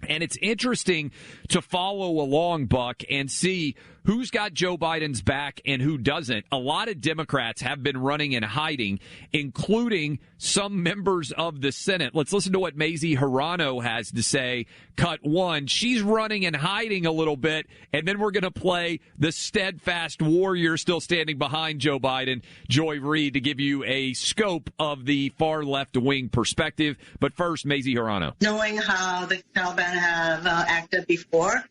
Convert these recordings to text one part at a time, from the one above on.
And it's interesting to follow along, Buck, and see who's got Joe Biden's back and who doesn't. A lot of Democrats have been running and hiding, including some members of the Senate. Let's listen to what Mazie Hirono has to say. Cut one. She's running and hiding a little bit, and then we're going to play the steadfast warrior still standing behind Joe Biden, Joy Reid, to give you a scope of the far left-wing perspective. But first, Mazie Hirono. Knowing how the Taliban have acted before,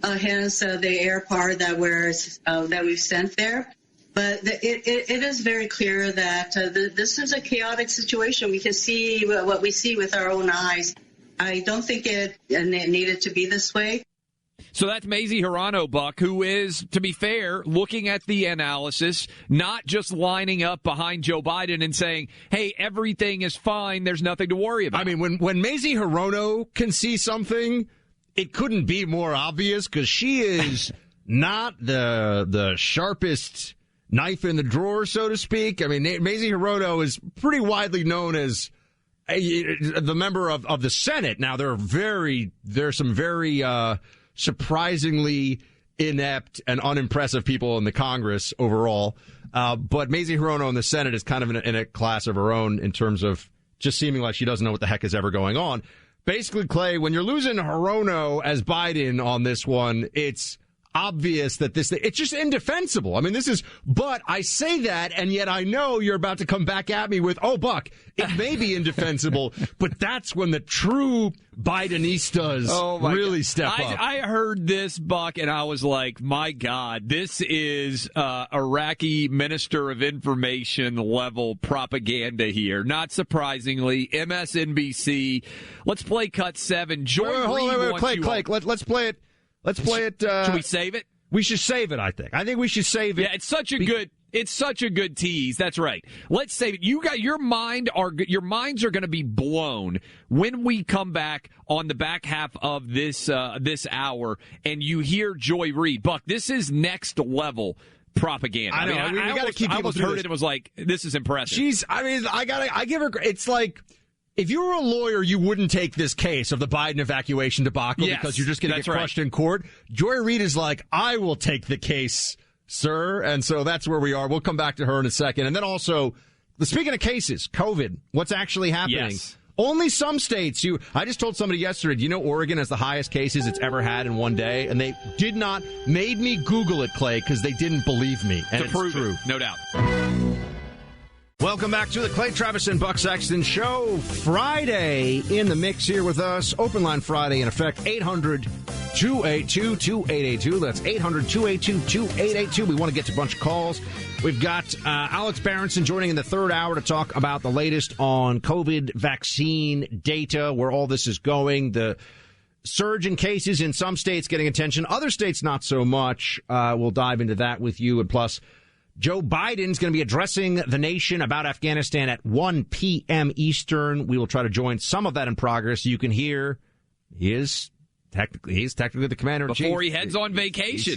hence the air power that we've sent there. But it is very clear that this is a chaotic situation. We can see what we see with our own eyes. I don't think it needed to be this way. So that's Mazie Hirono, Buck, who is, to be fair, looking at the analysis, not just lining up behind Joe Biden and saying, hey, everything is fine, there's nothing to worry about. I mean, when Mazie Hirono can see something, it couldn't be more obvious, because she is not the sharpest knife in the drawer, so to speak. I mean, Mazie Hirono is pretty widely known as the member of the Senate. Now, there's some very surprisingly inept and unimpressive people in the Congress overall. But Mazie Hirono in the Senate is kind of in a class of her own in terms of just seeming like she doesn't know what the heck is ever going on. Basically, Clay, when you're losing Hirono as Biden on this one, it's obvious that it's just indefensible. I mean, but I say that, and yet I know you're about to come back at me with, oh, Buck, it may be indefensible, but that's when the true Bidenistas really step up. I heard this, Buck, and I was like, my God, this is Iraqi Minister of Information level propaganda here. Not surprisingly, MSNBC. Let's play cut 7. Clay, let's play it. Let's play it. Should we save it? We should save it, I think. I think we should save it. Yeah, it's such a good tease. That's right. Let's save it. Your minds are going to be blown when we come back on the back half of this hour and you hear Joy Reid. Buck, this is next level propaganda. I know. I mean, we got to keep people. I almost heard it and was like, this is impressive. I give her. It's like, if you were a lawyer, you wouldn't take this case of the Biden evacuation debacle because you're just going to get crushed in court. Joy Reid is like, I will take the case, sir. And so that's where we are. We'll come back to her in a second. And then also, speaking of cases, COVID, what's actually happening? Yes. Only some states. I just told somebody yesterday, do you know Oregon has the highest cases it's ever had in one day? And they made me Google it, Clay, because they didn't believe me. And it's true. No doubt. Welcome back to the Clay Travis and Buck Sexton Show. Friday in the mix here with us. Open line Friday in effect. 800-282-2882. That's 800-282-2882. We want to get to a bunch of calls. We've got Alex Berenson joining in the third hour to talk about the latest on COVID vaccine data, where all this is going. The surge in cases in some states getting attention, other states not so much. We'll dive into that with you. And plus, Joe Biden's going to be addressing the nation about Afghanistan at 1 p.m. Eastern. We will try to join some of that in progress. You can hear he's technically the commander-in-chief. Before he heads on vacation.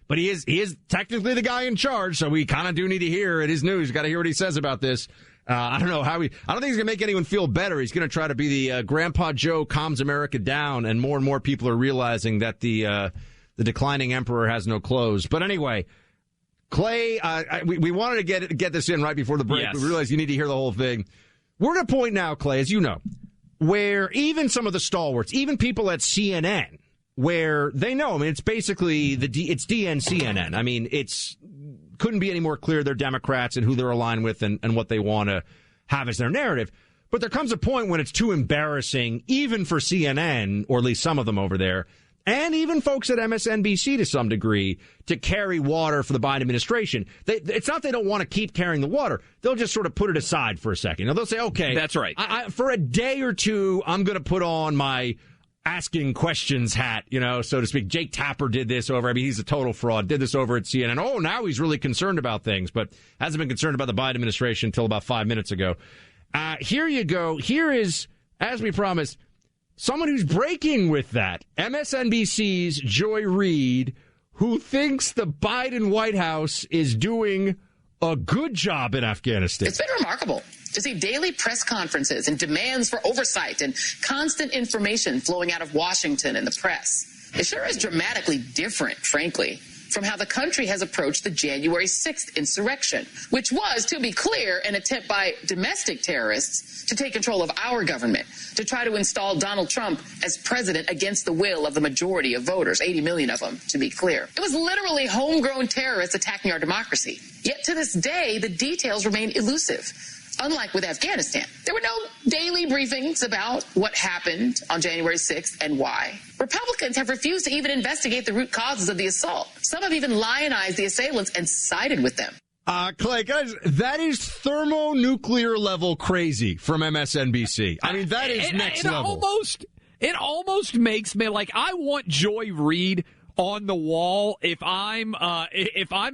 But he is technically the guy in charge, so we kind of do need to hear it. His news. You got to hear what he says about this. I don't know I don't think he's going to make anyone feel better. He's going to try to be the Grandpa Joe calms America down, and more people are realizing that the declining emperor has no clothes. But anyway, Clay, we wanted to get this in right before the break. Yes. We realized you need to hear the whole thing. We're at a point now, Clay, as you know, where even some of the stalwarts, even people at CNN, where they know, I mean, it's basically it's DNCNN. I mean, couldn't be any more clear they're Democrats and who they're aligned with and what they want to have as their narrative. But there comes a point when it's too embarrassing, even for CNN, or at least some of them over there, and even folks at MSNBC to some degree, to carry water for the Biden administration. It's not they don't want to keep carrying the water. They'll just sort of put it aside for a second. They'll say, okay, that's right. For a day or two, I'm going to put on my asking questions hat, so to speak. Jake Tapper did this he's a total fraud, did this over at CNN. Oh, now he's really concerned about things, but hasn't been concerned about the Biden administration until about 5 minutes ago. Here you go. Here is, as we promised, someone who's breaking with that. MSNBC's Joy Reid, who thinks the Biden White House is doing a good job in Afghanistan. It's been remarkable. to see daily press conferences and demands for oversight and constant information flowing out of Washington and the press. It sure is dramatically different, frankly, from how the country has approached the January 6th insurrection, which was, to be clear, an attempt by domestic terrorists to take control of our government, to try to install Donald Trump as president against the will of the majority of voters, 80 million of them, to be clear. It was literally homegrown terrorists attacking our democracy. Yet to this day, the details remain elusive. Unlike with Afghanistan, there were no daily briefings about what happened on January 6th and why. Republicans have refused to even investigate the root causes of the assault. Some have even lionized the assailants and sided with them. Clay, guys, that is thermonuclear level crazy from MSNBC. I mean, that is next level. It almost makes me like I want Joy Reid on the wall if I'm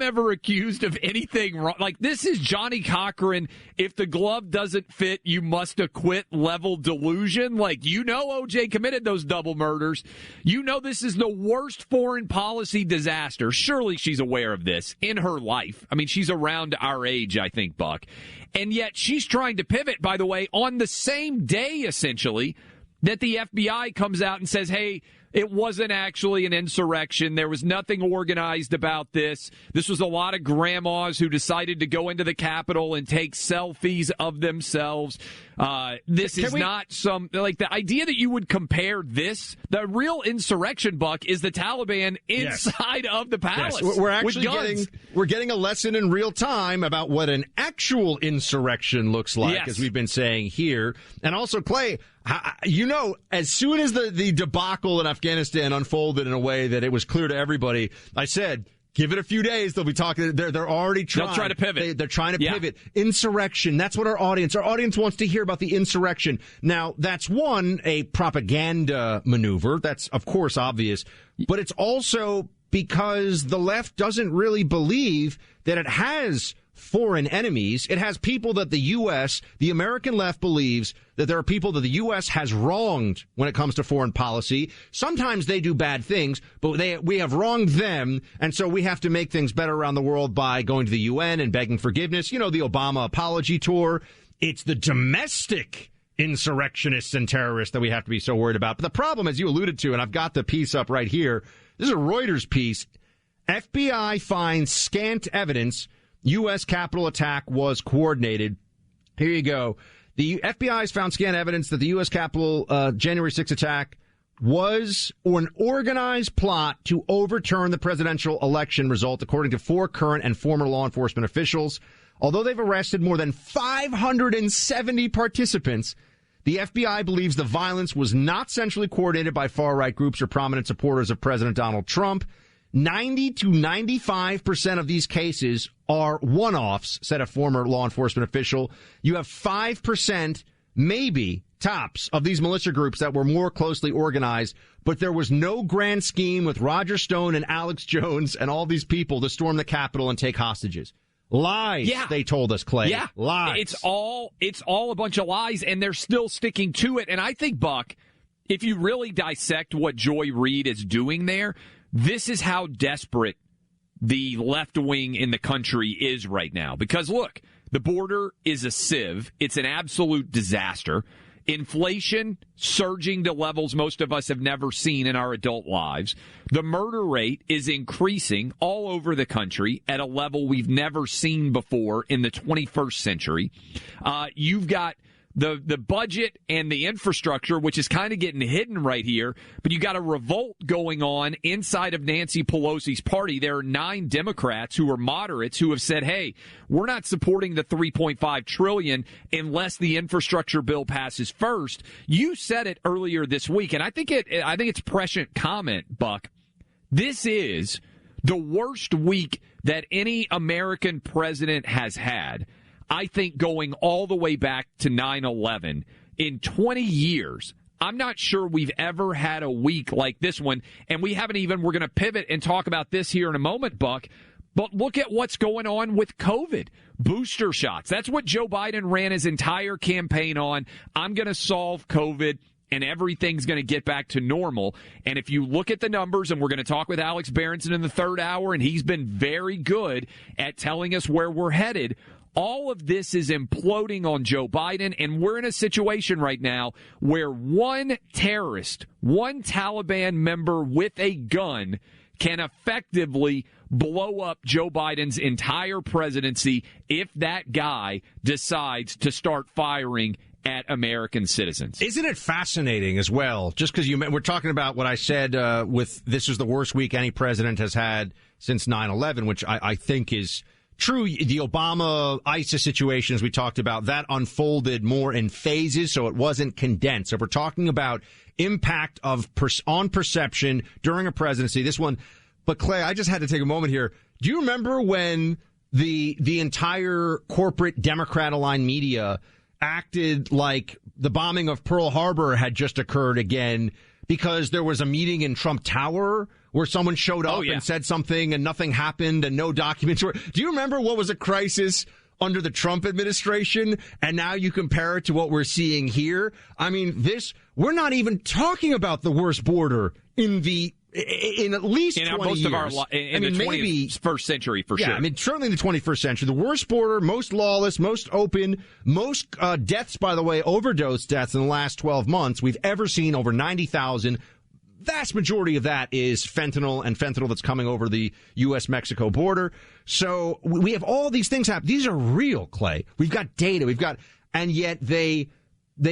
ever accused of anything wrong. Like, this is Johnny Cochran, if the glove doesn't fit, you must acquit level delusion. Like, OJ committed those double murders. This is the worst foreign policy disaster. Surely she's aware of this in her life. I mean, she's around our age, I think, Buck. And yet she's trying to pivot, by the way, on the same day, essentially, that the FBI comes out and says, hey, it wasn't actually an insurrection. There was nothing organized about this. This was a lot of grandmas who decided to go into the Capitol and take selfies of themselves. This is not some, like, the idea that you would compare this, the real insurrection, Buck, is the Taliban inside of the palace. Yes. We're actually getting a lesson in real time about what an actual insurrection looks like, as we've been saying here. And also, Clay, as soon as the debacle in Afghanistan unfolded in a way that it was clear to everybody, I said, give it a few days. They'll be talking. They're already trying. They'll try to pivot. They're trying to pivot. Insurrection. That's what our audience wants to hear about, the insurrection. Now, that's a propaganda maneuver. That's, of course, obvious. But it's also because the left doesn't really believe that it has foreign enemies. It has people that the American left believes that there are people that the U.S. has wronged when it comes to foreign policy. Sometimes they do bad things, but we have wronged them, and so we have to make things better around the world by going to the UN and begging forgiveness. The Obama apology tour. It's the domestic insurrectionists and terrorists that we have to be so worried about. But the problem, as you alluded to, and I've got the piece up right here, this is a Reuters piece. FBI finds scant evidence U.S. Capitol attack was coordinated. Here you go. The FBI has found scant evidence that the U.S. Capitol January 6th attack was an organized plot to overturn the presidential election result, according to 4 current and former law enforcement officials. Although they've arrested more than 570 participants, the FBI believes the violence was not centrally coordinated by far-right groups or prominent supporters of President Donald Trump. 90 to 95% of these cases are one-offs, said a former law enforcement official. You have 5%, maybe, tops, of these militia groups that were more closely organized, but there was no grand scheme with Roger Stone and Alex Jones and all these people to storm the Capitol and take hostages. Lies, they told us, Clay. Yeah. Lies. It's all a bunch of lies, and they're still sticking to it. And I think, Buck, if you really dissect what Joy Reid is doing there, this is how desperate the left wing in the country is right now. Because, look, the border is a sieve. It's an absolute disaster. Inflation surging to levels most of us have never seen in our adult lives. The murder rate is increasing all over the country at a level we've never seen before in the 21st century. You've got the budget and the infrastructure, which is kind of getting hidden right here, but you got a revolt going on inside of Nancy Pelosi's party. There are 9 Democrats who are moderates who have said, hey, we're not supporting the $3.5 trillion unless the infrastructure bill passes first. You said it earlier this week, and I think it's prescient comment, Buck. This is the worst week that any American president has had. I think going all the way back to 9/11 in 20 years, I'm not sure we've ever had a week like this one. And we're going to pivot and talk about this here in a moment, Buck. But look at what's going on with COVID. Booster shots. That's what Joe Biden ran his entire campaign on. I'm going to solve COVID, and everything's going to get back to normal. And if you look at the numbers, and we're going to talk with Alex Berenson in the third hour, and he's been very good at telling us where we're headed, All of this is imploding on Joe Biden, and we're in a situation right now where one terrorist, one Taliban member with a gun can effectively blow up Joe Biden's entire presidency if that guy decides to start firing at American citizens. Isn't it fascinating as well? Just because we're talking about what I said with this is the worst week any president has had since 9/11, which I think is true. The Obama ISIS situation, as we talked about, that unfolded more in phases, so it wasn't condensed. So we're talking about impact of on perception during a presidency. This one, but Clay, I just had to take a moment here. Do you remember when the entire corporate Democrat-aligned media acted like the bombing of Pearl Harbor had just occurred again because there was a meeting in Trump Tower where someone showed up and said something and nothing happened and no documents were. Do you remember what was a crisis under the Trump administration? And now you compare it to what we're seeing here. I mean, we're not even talking about the worst border in at least 20 most years. Of our in the 21st century, for sure. I mean, certainly in the 21st century. The worst border, most lawless, most open, most deaths, by the way, overdose deaths in the last 12 months we've ever seen, over 90,000. Vast majority of that is fentanyl and fentanyl that's coming over the U.S.-Mexico border. So we have all these things happen. These are real, Clay. We've got data. And yet they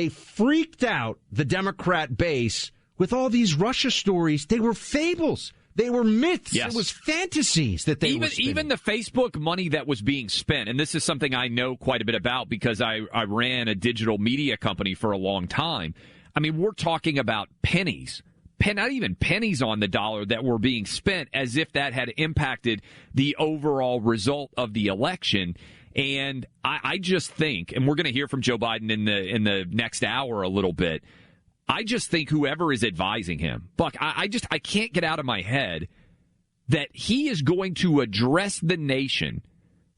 freaked out the Democrat base with all these Russia stories. They were fables. They were myths. Yes. It was fantasies that they were spinning. Even the Facebook money that was being spent, and this is something I know quite a bit about because I ran a digital media company for a long time. I mean, we're talking about pennies. Not even pennies on the dollar that were being spent as if that had impacted the overall result of the election. And I just think, and we're going to hear from Joe Biden in the next hour a little bit, I just think whoever is advising him, Buck, I can't get out of my head that he is going to address the nation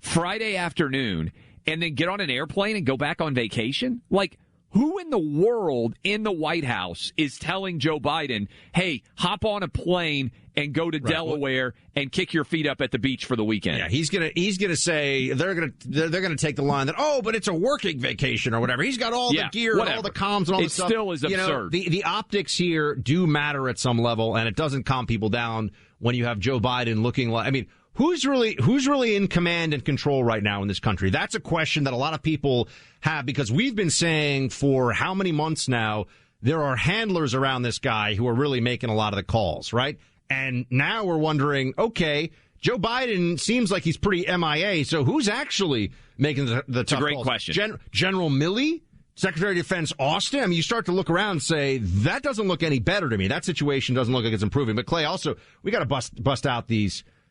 Friday afternoon and then get on an airplane and go back on vacation? Like, who in the world in the White House is telling Joe Biden, hey, hop on a plane and go to Delaware and kick your feet up at the beach for the weekend? Yeah, he's gonna say they're gonna take the line that, but it's a working vacation or whatever. He's got all the gear and all the comms and all the stuff. It still is absurd. The optics here do matter at some level, and it doesn't calm people down when you have Joe Biden looking like. I mean, who's really in command and control right now in this country? That's a question that a lot of people have, because we've been saying for how many months now there are handlers around this guy who are really making a lot of the calls, right? And now we're wondering, okay, Joe Biden seems like he's pretty MIA, so who's actually making the tough calls? It's a great question. General Milley? Secretary of Defense Austin? I mean, you start to look around and say, that doesn't look any better to me. That situation doesn't look like it's improving. But Clay, also, we got to bust out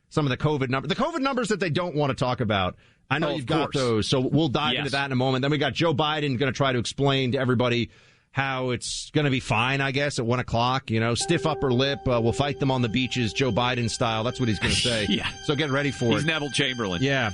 some of the COVID numbers. The COVID numbers that they don't want to talk about. I know you've got those, so we'll dive into that in a moment. Then we got Joe Biden going to try to explain to everybody how it's going to be fine, I guess, at 1 o'clock. Stiff upper lip. We'll fight them on the beaches, Joe Biden style. That's what he's going to say. Yeah. So get ready for it. He's Neville Chamberlain. Yeah.